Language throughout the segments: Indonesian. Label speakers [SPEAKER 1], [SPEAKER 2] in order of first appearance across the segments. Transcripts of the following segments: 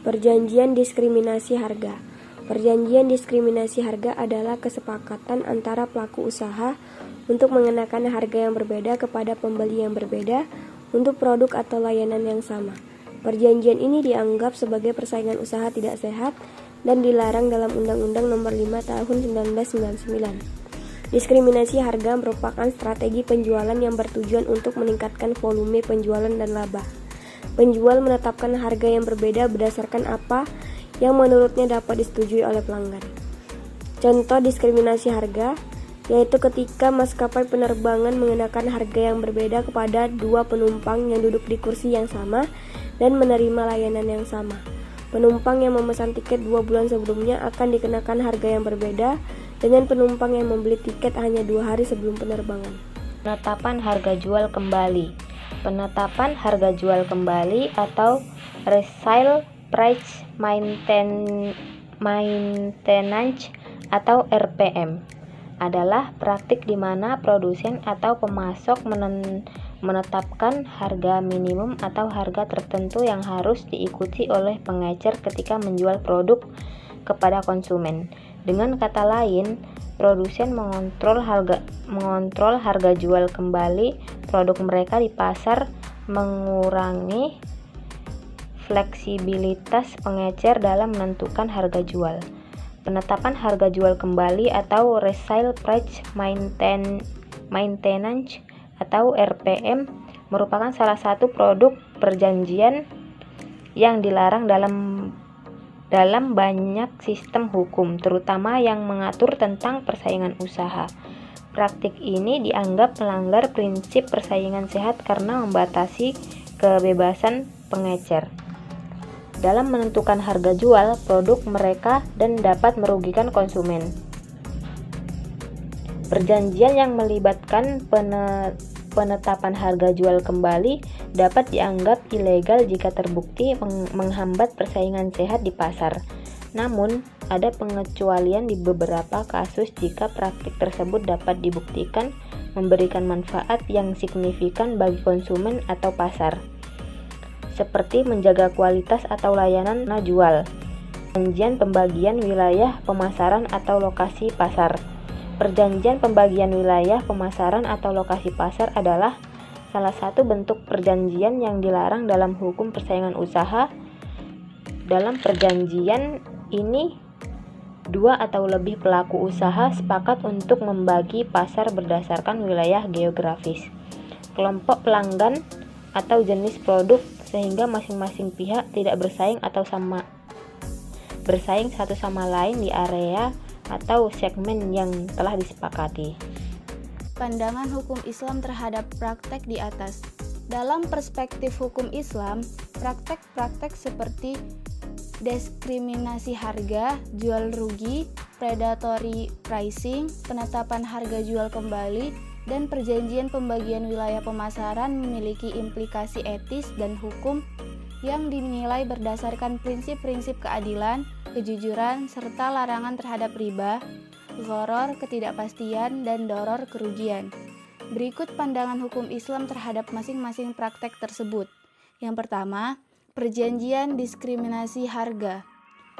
[SPEAKER 1] Perjanjian diskriminasi harga. Perjanjian diskriminasi harga adalah kesepakatan antara pelaku usaha untuk mengenakan harga yang berbeda kepada pembeli yang berbeda untuk produk atau layanan yang sama. Perjanjian ini dianggap sebagai persaingan usaha tidak sehat dan dilarang dalam Undang-Undang Nomor 5 Tahun 1999. Diskriminasi harga merupakan strategi penjualan yang bertujuan untuk meningkatkan volume penjualan dan laba. Penjual menetapkan harga yang berbeda berdasarkan apa yang menurutnya dapat disetujui oleh pelanggan. Contoh diskriminasi harga yaitu ketika maskapai penerbangan mengenakan harga yang berbeda kepada dua penumpang yang duduk di kursi yang sama dan menerima layanan yang sama. Penumpang yang memesan tiket 2 bulan sebelumnya akan dikenakan harga yang berbeda dengan penumpang yang membeli tiket hanya 2 hari sebelum penerbangan.
[SPEAKER 2] Penetapan harga jual kembali. Penetapan harga jual kembali atau resale price maintenance atau RPM adalah praktik di mana produsen atau pemasok menetapkan harga minimum atau harga tertentu yang harus diikuti oleh pengecer ketika menjual produk kepada konsumen. Dengan kata lain, produsen mengontrol harga jual kembali produk mereka di pasar, mengurangi fleksibilitas pengecer dalam menentukan harga jual. Penetapan harga jual kembali atau resale price maintenance atau RPM merupakan salah satu produk perjanjian yang dilarang dalam banyak sistem hukum, terutama yang mengatur tentang persaingan usaha. Praktik ini dianggap melanggar prinsip persaingan sehat karena membatasi kebebasan pengecer dalam menentukan harga jual produk mereka dan dapat merugikan konsumen. Perjanjian yang melibatkan penetapan harga jual kembali dapat dianggap ilegal jika terbukti menghambat persaingan sehat di pasar. Namun, ada pengecualian di beberapa kasus jika praktik tersebut dapat dibuktikan memberikan manfaat yang signifikan bagi konsumen atau pasar, seperti menjaga kualitas atau layanan jual. Perjanjian pembagian wilayah pemasaran atau lokasi pasar. Perjanjian pembagian wilayah pemasaran atau lokasi pasar adalah salah satu bentuk perjanjian yang dilarang dalam hukum persaingan usaha. Dalam perjanjian ini, dua atau lebih pelaku usaha sepakat untuk membagi pasar berdasarkan wilayah geografis, kelompok pelanggan, atau jenis produk sehingga masing-masing pihak tidak bersaing satu sama lain di area atau segmen yang telah disepakati.
[SPEAKER 3] Pandangan hukum Islam terhadap praktek di atas. Dalam perspektif hukum Islam, praktek-praktek seperti diskriminasi harga, jual rugi, predatory pricing, penetapan harga jual kembali, dan perjanjian pembagian wilayah pemasaran memiliki implikasi etis dan hukum yang dinilai berdasarkan prinsip-prinsip keadilan, kejujuran, serta larangan terhadap riba, gharar, ketidakpastian, dan doror, kerugian. Berikut pandangan hukum Islam terhadap masing-masing praktek tersebut. Yang pertama, perjanjian diskriminasi harga.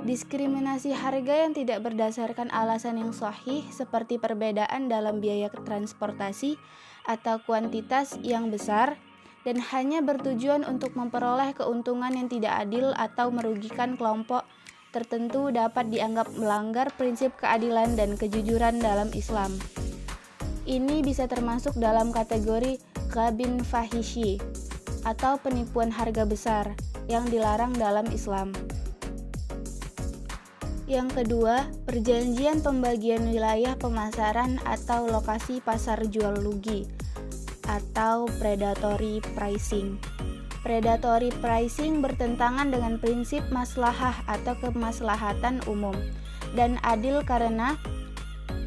[SPEAKER 3] Diskriminasi harga yang tidak berdasarkan alasan yang sahih seperti perbedaan dalam biaya transportasi atau kuantitas yang besar dan hanya bertujuan untuk memperoleh keuntungan yang tidak adil atau merugikan kelompok tertentu dapat dianggap melanggar prinsip keadilan dan kejujuran dalam Islam. Ini bisa termasuk dalam kategori ghabin fahishi atau penipuan harga besar yang dilarang dalam Islam. Yang kedua, perjanjian pembagian wilayah pemasaran atau lokasi pasar jual rugi atau predatory pricing. Predatory pricing bertentangan dengan prinsip maslahah atau kemaslahatan umum dan adil karena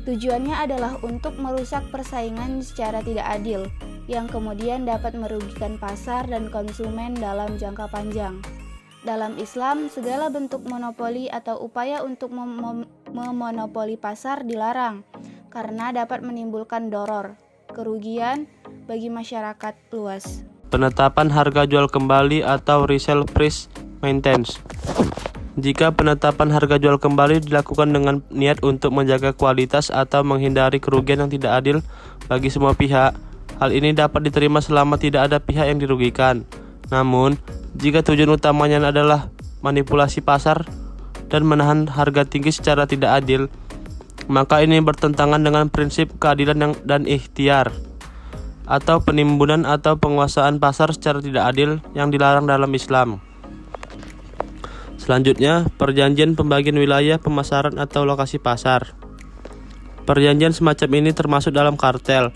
[SPEAKER 3] tujuannya adalah untuk merusak persaingan secara tidak adil yang kemudian dapat merugikan pasar dan konsumen dalam jangka panjang. Dalam Islam, segala bentuk monopoli atau upaya untuk memonopoli pasar dilarang karena dapat menimbulkan doror, kerugian bagi masyarakat luas.
[SPEAKER 4] Penetapan harga jual kembali atau resale price maintenance. Jika penetapan harga jual kembali dilakukan dengan niat untuk menjaga kualitas atau menghindari kerugian yang tidak adil bagi semua pihak, hal ini dapat diterima selama tidak ada pihak yang dirugikan. Namun, jika tujuan utamanya adalah manipulasi pasar dan menahan harga tinggi secara tidak adil, maka ini bertentangan dengan prinsip keadilan dan ikhtiar, atau penimbunan atau penguasaan pasar secara tidak adil yang dilarang dalam Islam. Selanjutnya, perjanjian pembagian wilayah pemasaran atau lokasi pasar. Perjanjian semacam ini termasuk dalam kartel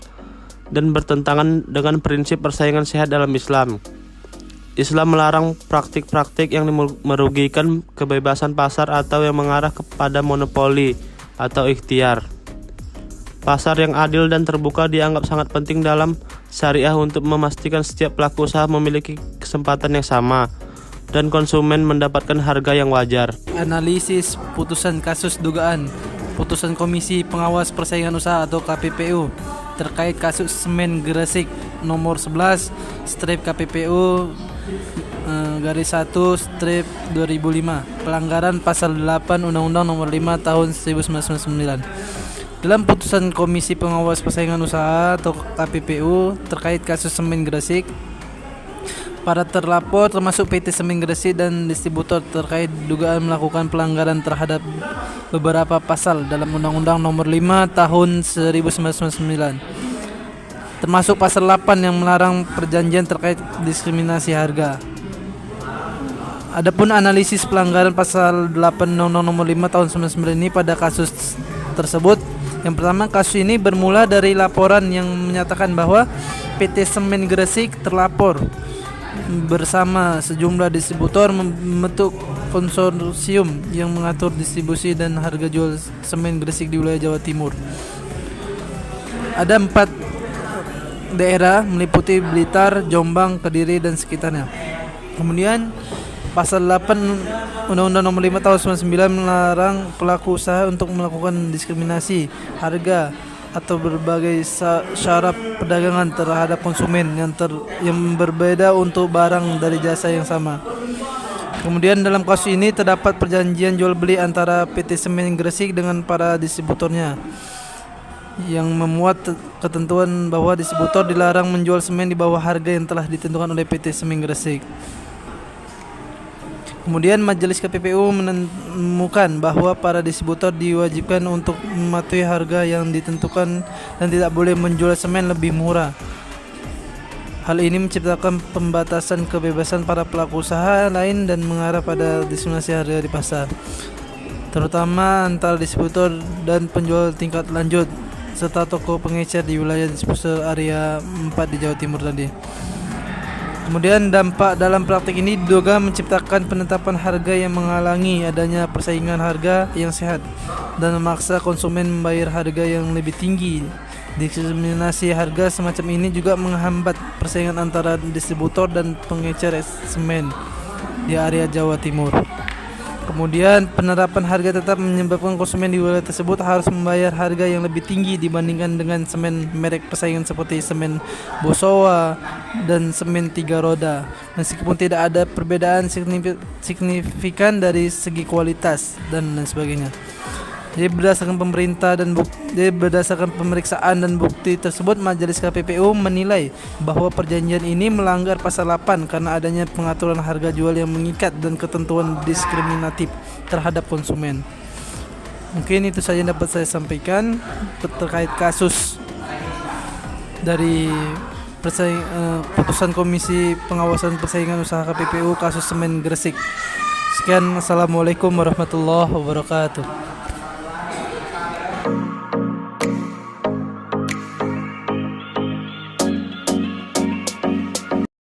[SPEAKER 4] dan bertentangan dengan prinsip persaingan sehat dalam Islam. Islam melarang praktik-praktik yang merugikan kebebasan pasar atau yang mengarah kepada monopoli atau ikhtiar. Pasar yang adil dan terbuka dianggap sangat penting dalam syariah untuk memastikan setiap pelaku usaha memiliki kesempatan yang sama dan konsumen mendapatkan harga yang wajar.
[SPEAKER 5] Analisis putusan kasus dugaan putusan Komisi Pengawas Persaingan Usaha atau KPPU terkait kasus Semen Gresik nomor 11 strip KPPU garis 1 strip 2005 pelanggaran pasal 8 Undang-Undang nomor 5 tahun 1999. Dalam putusan Komisi Pengawas Persaingan Usaha atau KPPU terkait kasus Semen Gresik, para terlapor termasuk PT Semen Gresik dan distributor terkait dugaan melakukan pelanggaran terhadap beberapa pasal dalam Undang-Undang nomor 5 tahun 1999, termasuk pasal 8 yang melarang perjanjian terkait diskriminasi harga. Adapun analisis pelanggaran pasal 8 Undang-Undang nomor 5 tahun 1999 ini pada kasus tersebut, yang pertama, kasus ini bermula dari laporan yang menyatakan bahwa PT Semen Gresik terlapor bersama sejumlah distributor membentuk konsorsium yang mengatur distribusi dan harga jual semen Gresik di wilayah Jawa Timur. Ada 4 daerah meliputi Blitar, Jombang, Kediri, dan sekitarnya. Kemudian pasal 8 Undang-Undang nomor 5 tahun 1999 melarang pelaku usaha untuk melakukan diskriminasi harga atau berbagai syarat perdagangan terhadap konsumen yang berbeda untuk barang dari jasa yang sama. Kemudian dalam kasus ini terdapat perjanjian jual beli antara PT Semen Gresik dengan para distributornya yang memuat ketentuan bahwa distributor dilarang menjual semen di bawah harga yang telah ditentukan oleh PT Semen Gresik. Kemudian Majelis KPPU menemukan bahwa para distributor diwajibkan untuk mematuhi harga yang ditentukan dan tidak boleh menjual semen lebih murah. Hal ini menciptakan pembatasan kebebasan para pelaku usaha lain dan mengarah pada diskriminasi harga di pasar, terutama antara distributor dan penjual tingkat lanjut serta toko pengecer di wilayah distribusi area 4 di Jawa Timur tadi. Kemudian dampak dalam praktik ini diduga menciptakan penetapan harga yang menghalangi adanya persaingan harga yang sehat dan memaksa konsumen membayar harga yang lebih tinggi. Diskriminasi harga semacam ini juga menghambat persaingan antara distributor dan pengecer semen di area Jawa Timur. Kemudian penerapan harga tetap menyebabkan konsumen di wilayah tersebut harus membayar harga yang lebih tinggi dibandingkan dengan semen merek persaingan seperti semen Bosowa dan semen 3 roda, meskipun tidak ada perbedaan signifikan dari segi kualitas dan lain sebagainya. Jadi berdasarkan pemeriksaan dan bukti tersebut, Majelis KPPU menilai bahwa perjanjian ini melanggar pasal 8 karena adanya pengaturan harga jual yang mengikat dan ketentuan diskriminatif terhadap konsumen. Mungkin itu saja yang dapat saya sampaikan terkait kasus dari putusan Komisi Pengawasan Persaingan Usaha KPPU kasus Semen Gresik. Sekian, assalamualaikum warahmatullahi wabarakatuh.